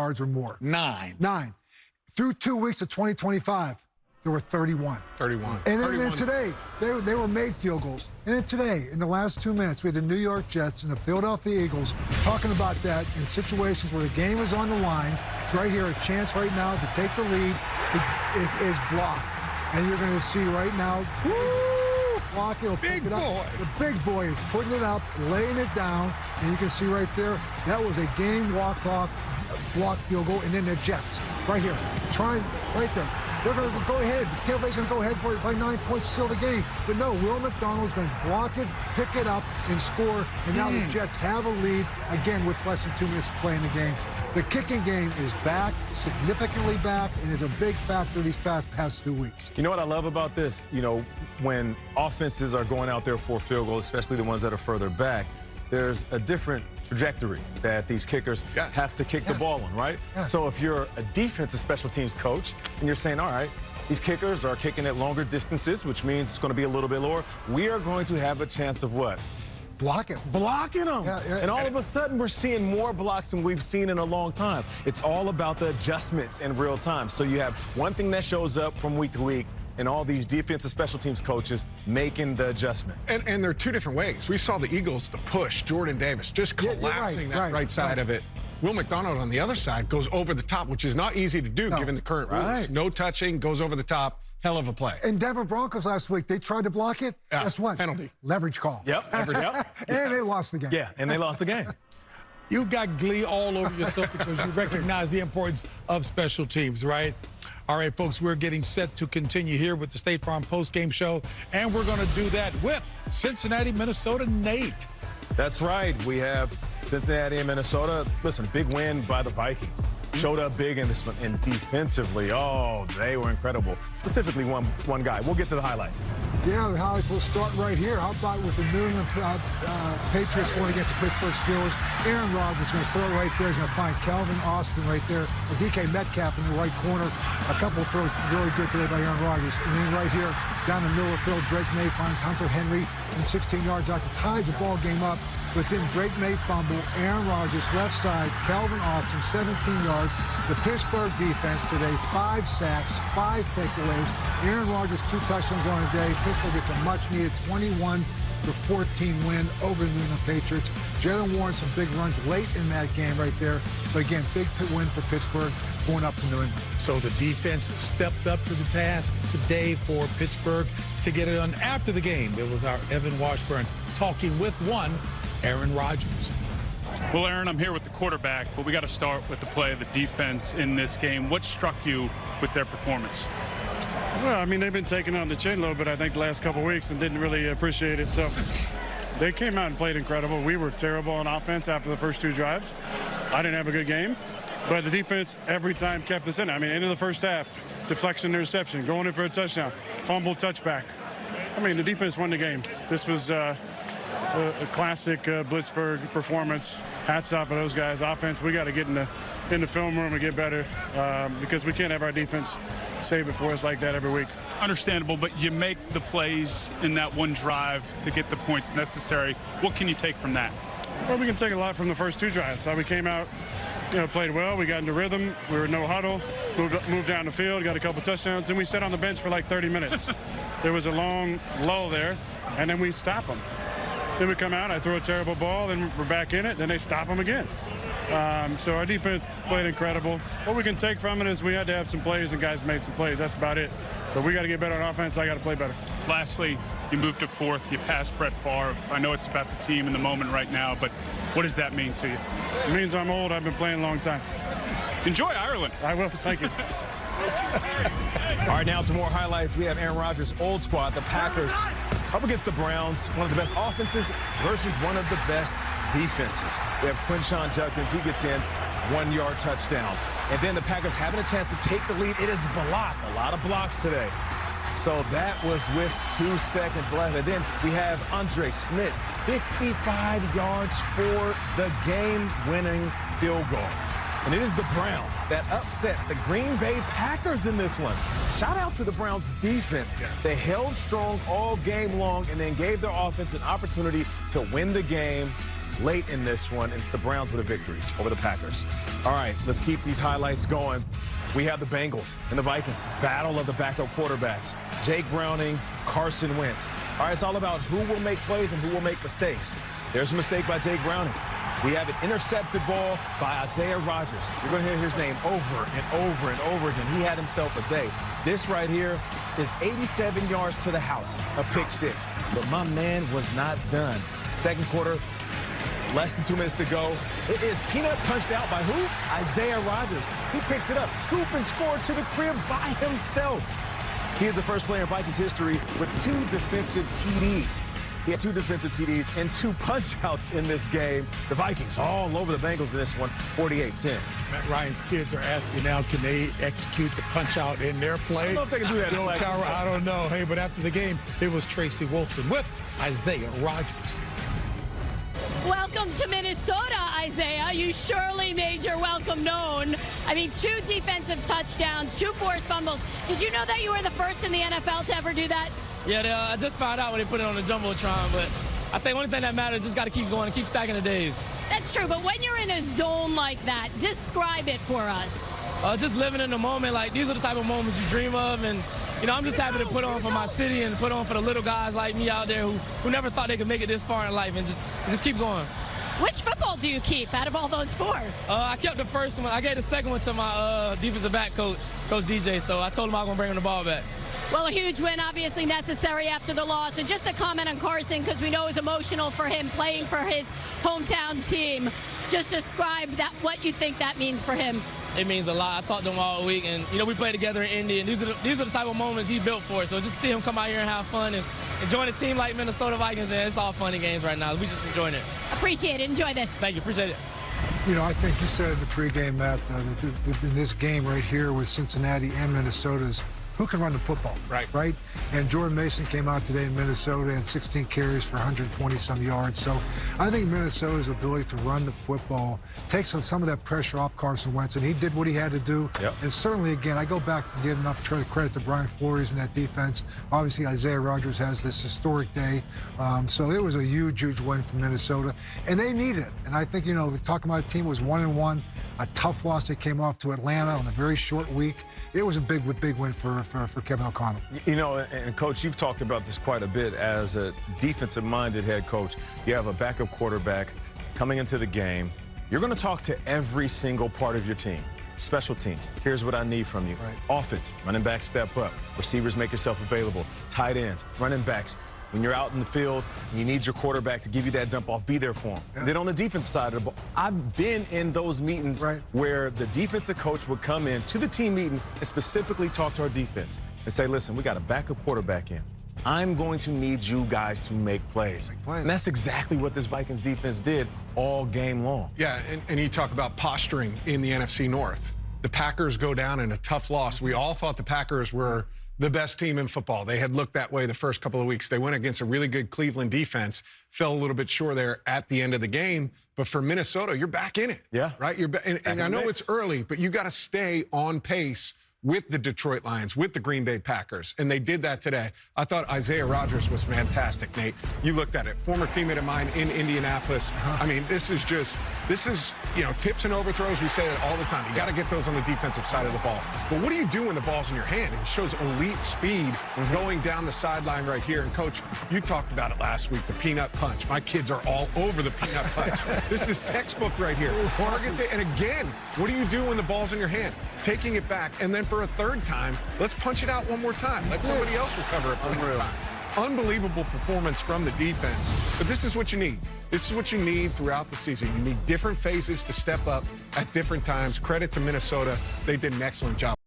yards or more. 9. 9. Through 2 weeks of 2025, there were 31. 31. And then today, they were made field goals. And then today, in the last 2 minutes, we had the New York Jets and the Philadelphia Eagles talking about that in situations where the game is on the line. Right here, a chance right now to take the lead. It is blocked. And you're going to see right now, block it. Big boy. The big boy is putting it up, laying it down. And you can see right there, that was a game walk-off block field goal. And then the Jets, right here, trying right there. They're going to go ahead. Tampa Bay's going to go ahead for it by 9 points, seal the game. But no, Will McDonald's going to block it, pick it up, and score. And now the Jets have a lead, again, with less than 2 minutes to play in the game. The kicking game is back, significantly back, and is a big factor these past 2 weeks. You know what I love about this? You know, when offenses are going out there for a field goal, especially the ones that are further back, there's a different trajectory that these kickers have to kick the ball on, right? So if you're a defensive special teams coach and you're saying, all right, these kickers are kicking at longer distances, which means it's going to be a little bit lower, we are going to have a chance of what? Blocking them. And all of a sudden, we're seeing more blocks than we've seen in a long time. It's all about the adjustments in real time. So you have one thing that shows up from week to week, and all these defensive special teams coaches making the adjustment. And there are two different ways. We saw the Eagles, the push, Jordan Davis, just collapsing that right side of it. Will McDonald on the other side goes over the top, which is not easy to do given the current rules. No touching, goes over the top. Hell of a play. And Denver Broncos last week, they tried to block it. Guess what? Penalty. Leverage call. And they lost the game. Yeah, and they lost the game. You've got glee all over yourself because you recognize the importance of special teams, right? All right, folks, we're getting set to continue here with the State Farm postgame show, and we're going to do that with Cincinnati, Minnesota, Nate. That's right. We have Cincinnati and Minnesota. Listen, big win by the Vikings. Showed up big in this one, and defensively, oh, they were incredible. Specifically, one guy. We'll get to the highlights. Yeah, the highlights will start right here. How about with the New England Patriots going against the Pittsburgh Steelers? Aaron Rodgers is going to throw it right there. He's going to find Calvin Austin right there. Or DK Metcalf in the right corner. A couple of throws really good today by Aaron Rodgers. And then right here, down the middle of the field, Drake May finds Hunter Henry from 16 yards out to tie the ball game up. But then Drake May fumble, Aaron Rodgers left side, Calvin Austin 17 yards. The Pittsburgh defense today, 5 sacks, 5 takeaways. Aaron Rodgers 2 touchdowns on the day. Pittsburgh gets a much-needed 21-14 win over the New England Patriots. Jalen Warren some big runs late in that game right there. But again, big win for Pittsburgh going up to New England. So the defense stepped up to the task today for Pittsburgh to get it done after the game. It was our Evan Washburn talking with Aaron Rodgers. Well, Aaron, I'm here with the quarterback, but we got to start with the play of the defense in this game. What struck you with their performance? Well, I mean, they've been taking on the chin a little bit, I think, the last couple of weeks and didn't really appreciate it. So they came out and played incredible. We were terrible on offense after the first 2 drives. I didn't have a good game, but the defense every time kept us in. I mean, into the first half, deflection, interception, going in for a touchdown, fumble, touchback. I mean, the defense won the game. This was a classic Blitzburg performance. Hats off to those guys. Offense, we got to get in the film room and get better because we can't have our defense save it for us like that every week. Understandable, but you make the plays in that one drive to get the points necessary. What can you take from that? Well, we can take a lot from the first 2 drives. So we came out, played well. We got into rhythm. We were no huddle. Moved down the field, got a couple touchdowns, and we sat on the bench for like 30 minutes. There was a long lull there, and then we stop them. Then we come out, I throw a terrible ball, then we're back in it, then they stop them again. So our defense played incredible. What we can take from it is we had to have some plays, and guys made some plays. That's about it. But we got to get better on offense. I got to play better. Lastly, you moved to 4th. You passed Brett Favre. I know it's about the team in the moment right now, but what does that mean to you? It means I'm old. I've been playing a long time. Enjoy Ireland. I will. Thank you. All right, now to more highlights. We have Aaron Rodgers' old squad, the Packers, up against the Browns, one of the best offenses versus one of the best defenses. We have Quinshon Judkins. He gets in, 1-yard touchdown. And then the Packers having a chance to take the lead. It is blocked. A lot of blocks today. So that was with 2 seconds left. And then we have Andre Smith, 55 yards for the game-winning field goal. And it is the Browns that upset the Green Bay Packers in this one. Shout out to the Browns defense. They held strong all game long and then gave their offense an opportunity to win the game late in this one. It's the Browns with a victory over the Packers. All right, let's keep these highlights going. We have the Bengals and the Vikings, battle of the backup quarterbacks. Jake Browning, Carson Wentz. All right, it's all about who will make plays and who will make mistakes. There's a mistake by Jake Browning. We have an intercepted ball by Isaiah Rodgers. You're going to hear his name over and over and over again. He had himself a day. This right here is 87 yards to the house, a pick six. But my man was not done. Second quarter, less than 2 minutes to go. It is peanut punched out by who? Isaiah Rodgers. He picks it up, scoop and score to the crib by himself. He is the first player in Vikings history with 2 defensive TDs. He had 2 defensive TDs and 2 punch-outs in this game. The Vikings all over the Bengals in this one, 48-10. Matt Ryan's kids are asking now, can they execute the punch-out in their play? I don't know if they can do that. I don't know. Hey, but after the game, it was Tracy Wolfson with Isaiah Rodgers. Welcome to Minnesota, Isaiah. You surely made your welcome known. I mean, 2 defensive touchdowns, 2 forced fumbles. Did you know that you were the first in the NFL to ever do that? Yeah, I just found out when they put it on the Jumbotron, but I think the only thing that matters, just got to keep going and keep stacking the days. That's true, but when you're in a zone like that, describe it for us. Just living in the moment, like these are the type of moments you dream of, and you know, I'm just happy to put on for my city and put on for the little guys like me out there who never thought they could make it this far in life, and just keep going. Which football do you keep out of all those 4? I kept the first one. I gave the second one to my defensive back coach DJ, so I told him I was going to bring him the ball back. Well, a huge win, obviously necessary after the loss. And just a comment on Carson, because we know it was emotional for him playing for his hometown team. Just describe that, what you think that means for him. It means a lot. I talked to him all week, and you know, we played together in Indy, and these are the type of moments he built for us. So just to see him come out here and have fun and join a team like Minnesota Vikings, and it's all fun and games right now. We just enjoying it. Appreciate it. Enjoy this. Thank you. Appreciate it. You know, I think you said in the pregame, Matt, in this game right here with Cincinnati and Minnesota's, who can run the football? Right? And Jordan Mason came out today in Minnesota and 16 carries for 120-some yards. So I think Minnesota's ability to run the football takes some of that pressure off Carson Wentz, and he did what he had to do. Yep. And certainly, again, I go back to give enough credit to Brian Flores and that defense. Obviously, Isaiah Rodgers has this historic day. So it was a huge, huge win for Minnesota, and they need it. And I think, you know, talking about a team was 1-1, a tough loss they came off to Atlanta on a very short week. It was a big win for Kevin O'Connell. You know, and Coach, you've talked about this quite a bit as a defensive-minded head coach. You have a backup quarterback coming into the game. You're going to talk to every single part of your team. Special teams, here's what I need from you. Offense, running back step up. Receivers, make yourself available. Tight ends, running backs. When you're out in the field, you need your quarterback to give you that dump off, be there for him. Yeah. Then on the defense side of the ball, I've been in those meetings where the defensive coach would come in to the team meeting and specifically talk to our defense and say, listen, we got a backup quarterback in. I'm going to need you guys to make plays. And that's exactly what this Vikings defense did all game long. Yeah, and you talk about posturing in the NFC North. The Packers go down in a tough loss. We all thought the Packers were the best team in football. They had looked that way the first couple of weeks. They went against a really good Cleveland defense, fell a little bit short there at the end of the game. But for Minnesota, you're back in it. Yeah. Right? And I know it's early, but you got to stay on pace with the Detroit Lions, with the Green Bay Packers, and they did that today. I thought Isaiah Rodgers was fantastic, Nate. You looked at it. Former teammate of mine in Indianapolis. I mean, this is, you know, tips and overthrows. We say it all the time. You got to get those on the defensive side of the ball. But what do you do when the ball's in your hand? It shows elite speed going down the sideline right here. And, Coach, you talked about it last week, the peanut punch. My kids are all over the peanut punch. This is textbook right here. Targets it, and again, what do you do when the ball's in your hand? Taking it back, and then for a third time, let's punch it out one more time. Let somebody else recover it one more time. Unbelievable performance from the defense. But this is what you need. This is what you need throughout the season. You need different phases to step up at different times. Credit to Minnesota. They did an excellent job.